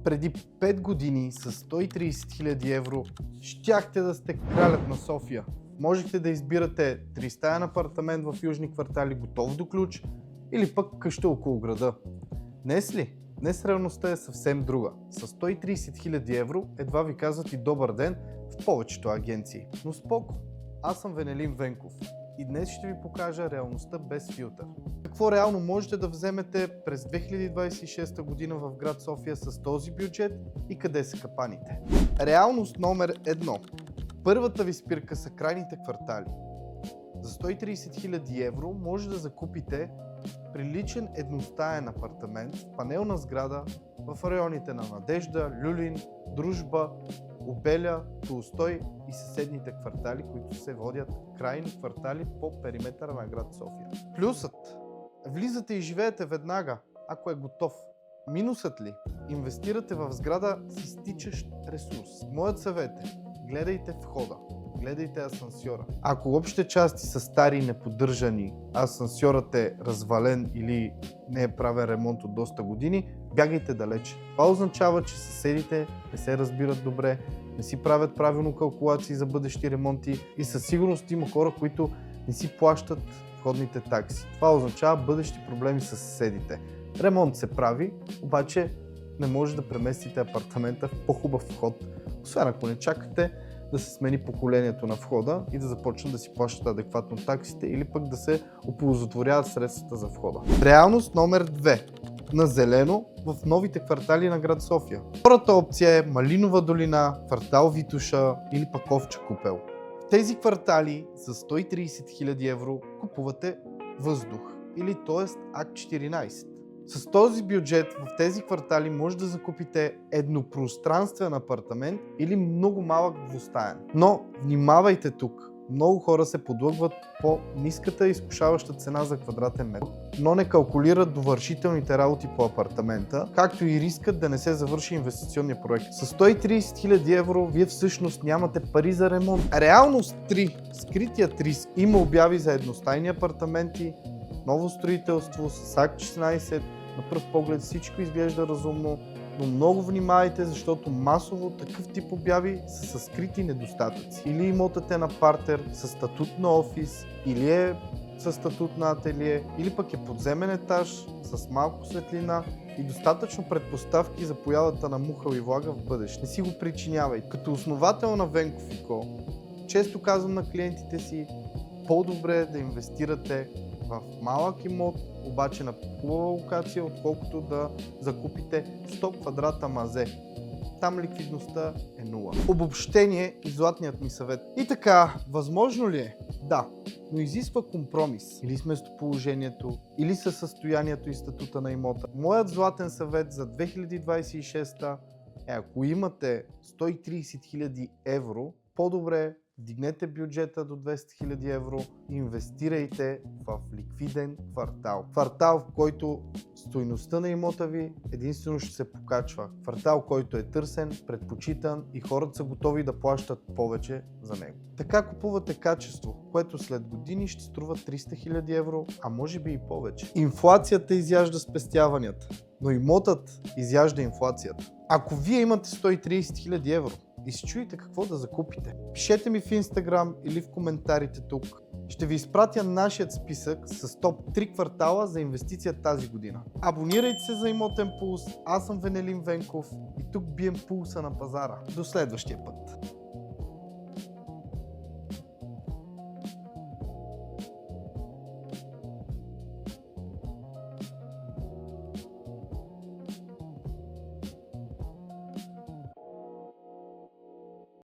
Преди 5 години с 130 000 евро щяхте да сте кралят на София. Можехте да избирате 3-стаен апартамент в южни квартали, готов до ключ, или пък къща около града. Днес ли? Днес реалността е съвсем друга. С 130 000 евро едва ви казват и добър ден в повечето агенции. Но споко, аз съм Венелин Венков и днес ще ви покажа реалността без филтър. Какво реално можете да вземете през 2026 година в град София с този бюджет и къде са капаните? Реалност номер 1. Първата ви спирка са крайните квартали. За 130 000 евро може да закупите приличен едностаен апартамент в панелна сграда в районите на Надежда, Люлин, Дружба, Обеля, Толстой и съседните квартали, които се водят крайни квартали по периметъра на град София. Плюсът – влизате и живеете веднага, ако е готов. Минусът ли? Инвестирате в сграда с изтичащ ресурс. Моят съвет е: гледайте входа, гледайте асансьора. Ако общите части са стари и неподдържани, асансьорът е развален или не е правен ремонт от доста години, бягайте далеч. Това означава, че съседите не се разбират добре, не си правят правилно калкулации за бъдещи ремонти и със сигурност има хора, които не си плащат входните такси. Това означава бъдещи проблеми с съседите. Ремонт се прави, обаче не може да преместите апартамента в по-хубав вход, освен ако не чакате да се смени поколението на входа и да започнат да си плащат адекватно таксите или пък да се оползотворяват средствата за входа. Реалност номер 2. На зелено в новите квартали на град София. Втората опция е Малинова долина, квартал Витоша или пък Овча купел. В тези квартали за 130 000 евро купувате въздух или т.е. Акт 14. С този бюджет в тези квартали може да закупите еднопространствен апартамент или много малък двустаен. Но внимавайте тук! Много хора се подлъгват по ниската изкушаваща цена за квадратен метр, но не калкулират довършителните работи по апартамента, както и рискът да не се завърши инвестиционния проект. С 130 000 евро вие всъщност нямате пари за ремонт. Реалност 3. Скритият риск. Има обяви за едностайни апартаменти, ново строителство с Акт 16. На пръв поглед всичко изглежда разумно, но много внимавайте, защото масово такъв тип обяви са със скрити недостатъци. Или имотът е на партер със статут на офис, или е със статут на ателие, или пък е подземен етаж с малко светлина и достатъчно предпоставки за появата на мухъл и влага в бъдеще. Не си го причинявай. Като основател на Венков & Co, често казвам на клиентите си: по-добре е да инвестирате в малък имот, обаче на хубава локация, отколкото да закупите 100 квадрата мазе. Там ликвидността е 0. Обобщение и златният ми съвет. И така, възможно ли е? Да, но изисква компромис. Или с местоположението, или със състоянието и статута на имота. Моят златен съвет за 2026 е: ако имате 130 000 евро, по-добре вдигнете бюджета до 200 000 евро и инвестирайте в ликвиден квартал. Квартал, в който стойността на имота ви единствено ще се покачва. Квартал, който е търсен, предпочитан и хората са готови да плащат повече за него. Така купувате качество, което след години ще струва 300 000 евро, а може би и повече. Инфлацията изяжда спестяванията, но имотът изяжда инфлацията. Ако вие имате 130 000 евро и се чуете какво да закупите, пишете ми в Instagram или в коментарите тук. Ще ви изпратя нашият списък с топ 3 квартала за инвестиция тази година. Абонирайте се за Имотен пулс, аз съм Венелин Венков и тук бием пулса на пазара. До следващия път!